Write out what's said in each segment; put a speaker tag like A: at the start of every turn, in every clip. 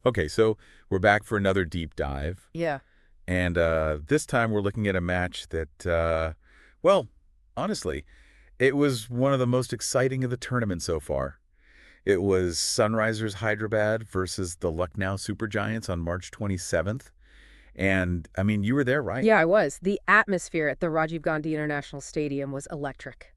A: Okay, so we're back for another deep dive.
B: Yeah.
A: And this time we're looking at a match that, well, honestly, it was one of the most exciting of the tournament so far. It was Sunrisers Hyderabad versus the Lucknow Supergiants on March 27th. And, I mean, you were there, right?
B: Yeah, I was. The atmosphere at the Rajiv Gandhi International Stadium was electric.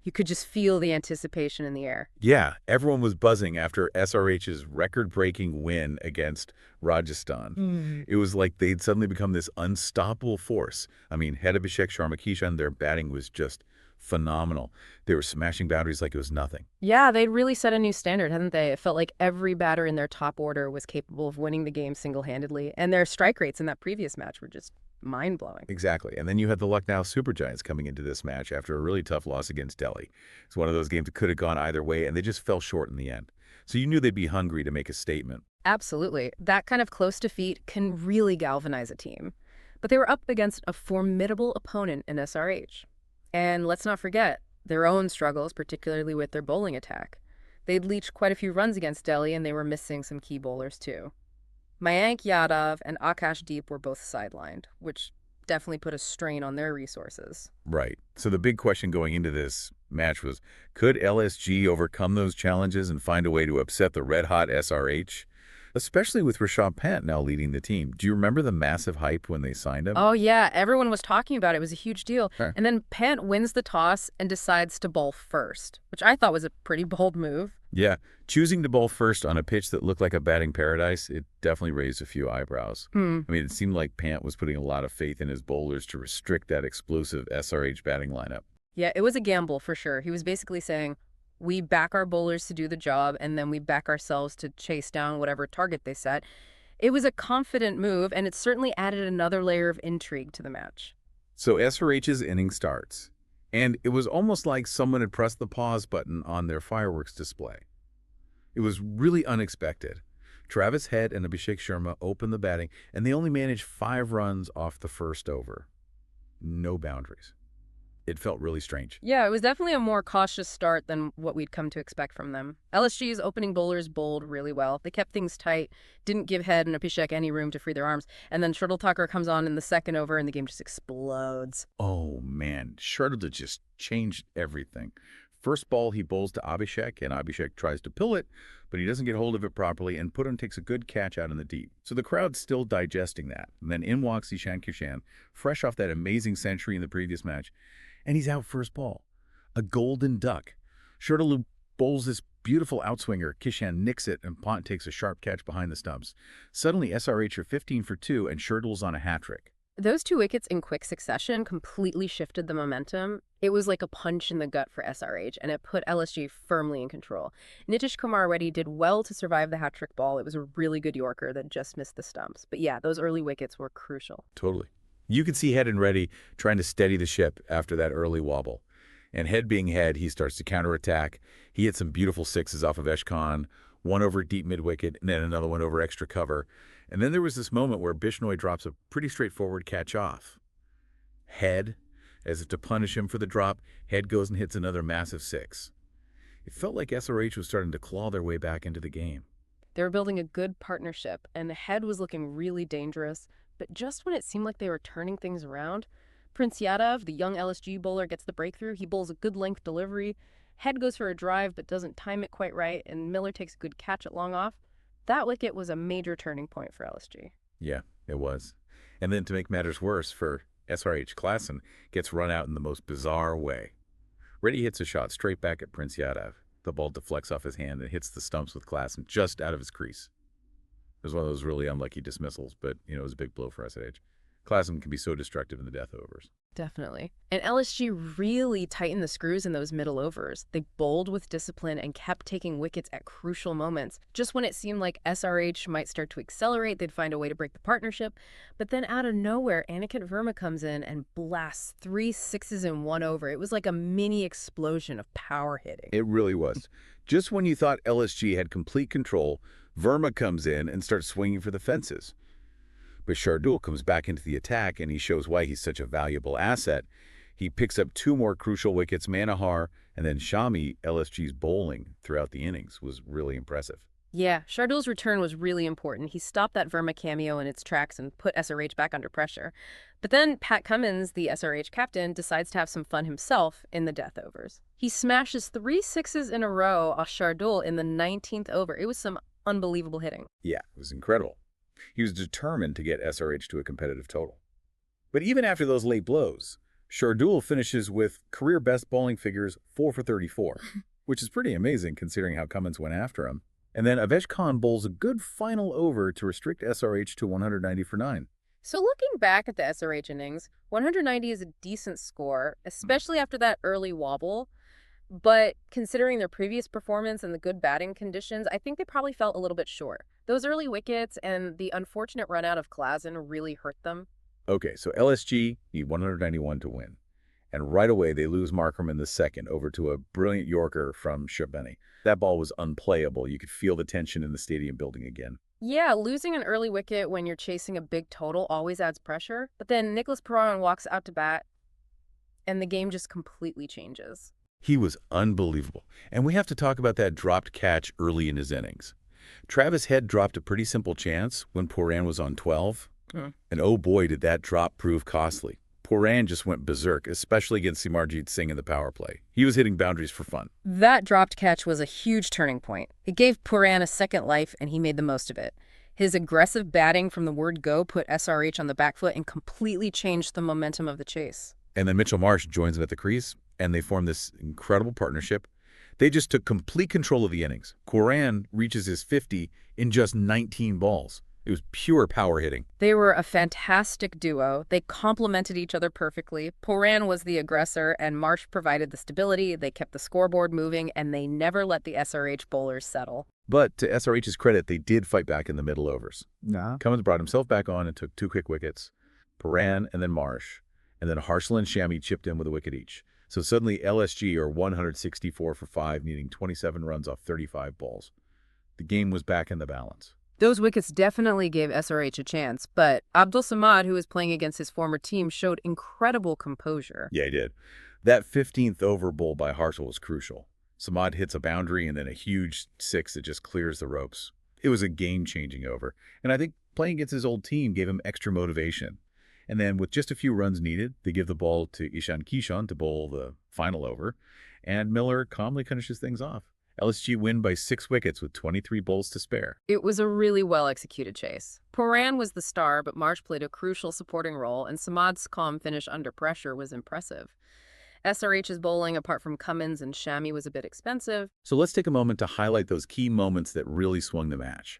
B: You could just feel the anticipation in the air.
A: Yeah, everyone was buzzing after SRH's record-breaking win against Rajasthan. It was like they'd suddenly become this unstoppable force. I mean, head Abhishek Sharma Kishan, their batting was just phenomenal. They were smashing boundaries like it was nothing.
B: Yeah, they'd really set a new standard, hadn't they? It felt like every batter in their top order was capable of winning the game single-handedly, and their strike rates in that previous match were just mind-blowing.
A: Exactly. And then you had the Lucknow Supergiants coming into this match after a really tough loss against Delhi. It's one of those games that could have gone either way, and they just fell short in the end. So you knew they'd be hungry to make a statement.
B: Absolutely. That kind of close defeat can really galvanize a team. But they were up against a formidable opponent in SRH. And let's not forget their own struggles, particularly with their bowling attack. They'd leached quite a few runs against Delhi, and they were missing some key bowlers too. Mayank Yadav and Akash Deep were both sidelined, which definitely put a strain on their resources.
A: Right. So the big question going into this match was, could LSG overcome those challenges and find a way to upset the red-hot SRH? Especially with Rishabh Pant now leading the team. Do you remember the massive hype when they signed him?
B: Oh, yeah, everyone was talking about it. It was a huge deal.
A: Huh.
B: And then Pant wins the toss and decides to bowl first, which I thought was a pretty bold move.
A: Yeah, choosing to bowl first on a pitch that looked like a batting paradise, it definitely raised a few eyebrows.
B: Hmm.
A: I mean, it seemed like Pant was putting a lot of faith in his bowlers to restrict that explosive SRH batting lineup.
B: Yeah, it was a gamble for sure. He was basically saying, we back our bowlers to do the job, and then we back ourselves to chase down whatever target they set. It was a confident move, and it certainly added another layer of intrigue to the match.
A: So SRH's inning starts, and it was almost like someone had pressed the pause button on their fireworks display. It was really unexpected. Travis Head and Abhishek Sharma opened the batting, and they only managed 5 runs off the first over. No boundaries. It felt really strange.
B: Yeah, it was definitely a more cautious start than what we'd come to expect from them. LSG's opening bowlers bowled really well. They kept things tight, didn't give Head and Abhishek any room to free their arms, and then Shardul Thakur comes on in the second over and the game just explodes.
A: Oh, man. Shardul just changed everything. First ball, he bowls to Abhishek, and Abhishek tries to pill it, but he doesn't get hold of it properly, and Pooran takes a good catch out in the deep. So the crowd's still digesting that. And then in walks Ishan Kishan, fresh off that amazing century in the previous match, and he's out first ball. A golden duck. Shardul bowls this beautiful outswinger. Kishan nicks it, and Pant takes a sharp catch behind the stumps. Suddenly, SRH are 15 for 2, and Shardul's on a hat trick.
B: Those two wickets in quick succession completely shifted the momentum. It was like a punch in the gut for SRH, and it put LSG firmly in control. Nitish Kumar Reddy did well to survive the hat-trick ball. It was a really good Yorker that just missed the stumps. But yeah, those early wickets were crucial.
A: Totally. You could see Head and Reddy trying to steady the ship after that early wobble. And Head being Head, he starts to counterattack. He hit some beautiful sixes off of Eshkhan, one over deep mid-wicket, and then another one over extra cover. And then there was this moment where Bishnoi drops a pretty straightforward catch-off. Head, as if to punish him for the drop, Head goes and hits another massive six. It felt like SRH was starting to claw their way back into the game.
B: They were building a good partnership, and the Head was looking really dangerous. But just when it seemed like they were turning things around, Prince Yadav, the young LSG bowler, gets the breakthrough. He bowls a good length delivery. Head goes for a drive but doesn't time it quite right, and Miller takes a good catch at long off. That wicket was a major turning point for LSG.
A: Yeah, it was. And then to make matters worse for SRH, Klaasen gets run out in the most bizarre way. Reddy hits a shot straight back at Prince Yadav. The ball deflects off his hand and hits the stumps with Klaasen just out of his crease. It was one of those really unlucky dismissals, but, it was a big blow for SRH. Klaasen can be so destructive in the death overs.
B: Definitely. And LSG really tightened the screws in those middle overs. They bowled with discipline and kept taking wickets at crucial moments. Just when it seemed like SRH might start to accelerate, they'd find a way to break the partnership. But then out of nowhere, Aniket Verma comes in and blasts 3 sixes in 1 over. It was like a mini explosion of power hitting.
A: It really was. Just when you thought LSG had complete control, Verma comes in and starts swinging for the fences. But Shardul comes back into the attack, and he shows why he's such a valuable asset. He picks up 2 more crucial wickets. Manohar and then Shami, LSG's bowling throughout the innings was really impressive.
B: Yeah, Shardul's return was really important. He stopped that Verma cameo in its tracks and put SRH back under pressure. But then Pat Cummins, the SRH captain, decides to have some fun himself in the death overs. He smashes 3 sixes in a row off Shardul in the 19th over. It was some unbelievable hitting.
A: Yeah, it was incredible. He was determined to get SRH to a competitive total. But even after those late blows, Shardul finishes with career best bowling figures 4 for 34, which is pretty amazing considering how Cummins went after him. And then Avesh Khan bowls a good final over to restrict SRH to 190 for 9.
B: So looking back at the SRH innings, 190 is a decent score, especially after that early wobble. But considering their previous performance and the good batting conditions, I think they probably felt a little bit short. Those early wickets and the unfortunate run out of Klaasen really hurt them.
A: Okay, so LSG need 191 to win. And right away, they lose Markram in the second over to a brilliant Yorker from Shabani. That ball was unplayable. You could feel the tension in the stadium building again.
B: Yeah, losing an early wicket when you're chasing a big total always adds pressure. But then Nicholas Pooran walks out to bat, and the game just completely changes.
A: He was unbelievable. And we have to talk about that dropped catch early in his innings. Travis Head dropped a pretty simple chance when Pooran was on 12. And oh boy, did that drop prove costly. Pooran just went berserk, especially against Simarjeet Singh in the power play. He was hitting boundaries for fun.
B: That dropped catch was a huge turning point. It gave Pooran a second life, and he made the most of it. His aggressive batting from the word go put SRH on the back foot and completely changed the momentum of the chase.
A: And then Mitchell Marsh joins him at the crease, and they form this incredible partnership. They just took complete control of the innings. Pooran reaches his 50 in just 19 balls. It was pure power hitting.
B: They were a fantastic duo. They complemented each other perfectly. Pooran was the aggressor, and Marsh provided the stability. They kept the scoreboard moving, and they never let the SRH bowlers settle.
A: But to SRH's credit, they did fight back in the middle overs. Cummins brought himself back on and took 2 quick wickets. Pooran and then Marsh. And then Harshal and Shami chipped in with a wicket each. So suddenly LSG are 164 for 5, needing 27 runs off 35 balls. The game was back in the balance.
B: Those wickets definitely gave SRH a chance, but Abdul Samad, who was playing against his former team, showed incredible composure.
A: Yeah, he did. That 15th over bowl by Harshal was crucial. Samad hits a boundary and then a huge 6 that just clears the ropes. It was a game-changing over, and I think playing against his old team gave him extra motivation. And then with just a few runs needed, they give the ball to Ishan Kishan to bowl the final over, and Miller calmly finishes things off. LSG win by 6 wickets with 23 bowls to spare.
B: It was a really well-executed chase. Pooran was the star, but Marsh played a crucial supporting role, and Samad's calm finish under pressure was impressive. SRH's bowling, apart from Cummins and Shami, was a bit expensive.
A: So let's take a moment to highlight those key moments that really swung the match.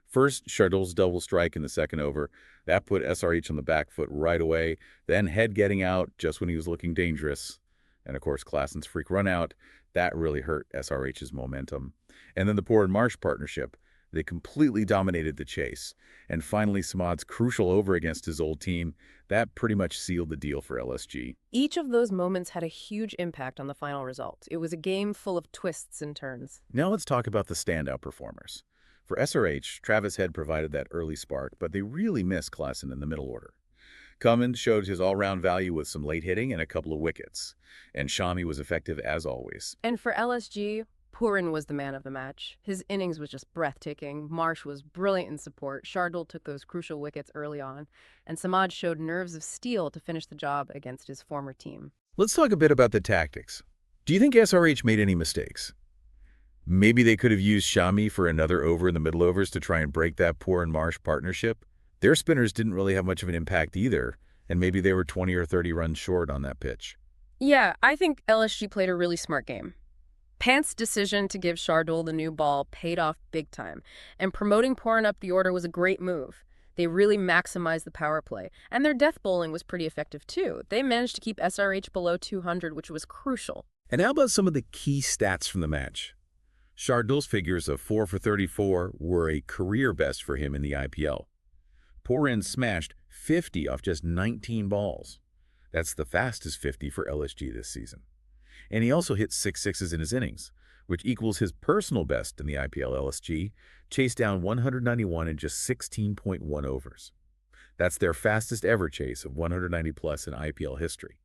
A: First, Shardul's double strike in the second over. That put SRH on the back foot right away. Then Head getting out just when he was looking dangerous. And of course, Klaasen's freak run out. That really hurt SRH's momentum. And then the Pooran Marsh partnership. They completely dominated the chase. And finally, Samad's crucial over against his old team. That pretty much sealed the deal for LSG.
B: Each of those moments had a huge impact on the final result. It was a game full of twists and turns.
A: Now let's talk about the standout performers. For SRH, Travis Head provided that early spark, but they really missed Klaasen in the middle order. Cummins showed his all-round value with some late hitting and a couple of wickets. And Shami was effective as always.
B: And for LSG, Pooran was the man of the match. His innings was just breathtaking. Marsh was brilliant in support. Shardul took those crucial wickets early on. And Samad showed nerves of steel to finish the job against his former team.
A: Let's talk a bit about the tactics. Do you think SRH made any mistakes? Maybe they could have used Shami for another over in the middle overs to try and break that Pooran Marsh partnership. Their spinners didn't really have much of an impact either, and maybe they were 20 or 30 runs short on that pitch.
B: Yeah, I think LSG played a really smart game. Pant's decision to give Shardul the new ball paid off big time, and promoting Pooran up the order was a great move. They really maximized the power play, and their death bowling was pretty effective too. They managed to keep SRH below 200, which was crucial.
A: And how about some of the key stats from the match? Shardul's figures of 4 for 34 were a career best for him in the IPL. Pooran smashed 50 off just 19 balls. That's the fastest 50 for LSG this season. And he also hit 6 sixes in his innings, which equals his personal best in the IPL. LSG chased down 191 in just 16.1 overs. That's their fastest ever chase of 190 plus in IPL history.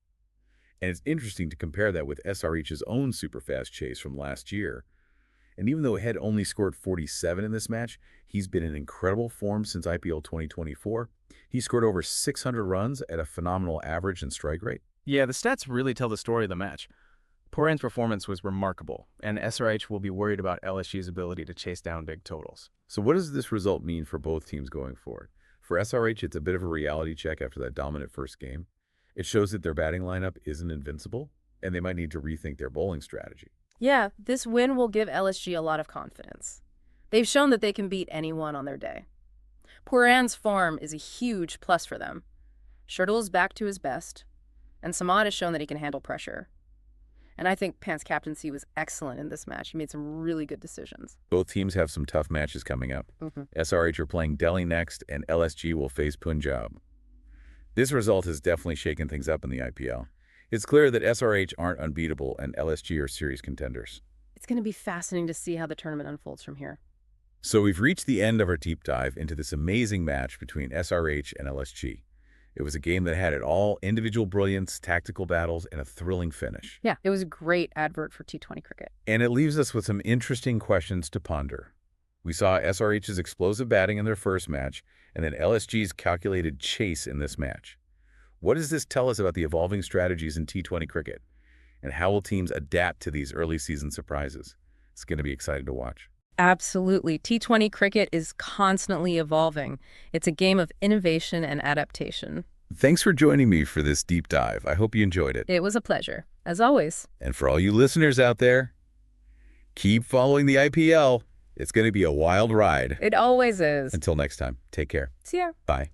A: And it's interesting to compare that with SRH's own super fast chase from last year. And even though Head only scored 47 in this match, he's been in incredible form since IPL 2024. He scored over 600 runs at a phenomenal average and strike rate.
C: Yeah, the stats really tell the story of the match. Pooran's performance was remarkable, and SRH will be worried about LSG's ability to chase down big totals.
A: So what does this result mean for both teams going forward? For SRH, it's a bit of a reality check after that dominant first game. It shows that their batting lineup isn't invincible, and they might need to rethink their bowling strategy.
B: Yeah, this win will give LSG a lot of confidence. They've shown that they can beat anyone on their day. Pooran's form is a huge plus for them. Shardul's back to his best, and Samad has shown that he can handle pressure. And I think Pant's captaincy was excellent in this match. He made some really good decisions.
A: Both teams have some tough matches coming up. SRH are playing Delhi next, and LSG will face Punjab. This result has definitely shaken things up in the IPL. It's clear that SRH aren't unbeatable, and LSG are serious contenders.
B: It's going to be fascinating to see how the tournament unfolds from here.
A: So we've reached the end of our deep dive into this amazing match between SRH and LSG. It was a game that had it all: individual brilliance, tactical battles, and a thrilling finish.
B: Yeah, it was a great advert for T20 cricket.
A: And it leaves us with some interesting questions to ponder. We saw SRH's explosive batting in their first match, and then LSG's calculated chase in this match. What does this tell us about the evolving strategies in T20 cricket? And how will teams adapt to these early season surprises? It's going to be exciting to watch.
B: Absolutely. T20 cricket is constantly evolving. It's a game of innovation and adaptation.
A: Thanks for joining me for this deep dive. I hope you enjoyed it.
B: It was a pleasure, as always.
A: And for all you listeners out there, keep following the IPL. It's going to be a wild ride.
B: It always is.
A: Until next time, take care.
B: See ya.
A: Bye.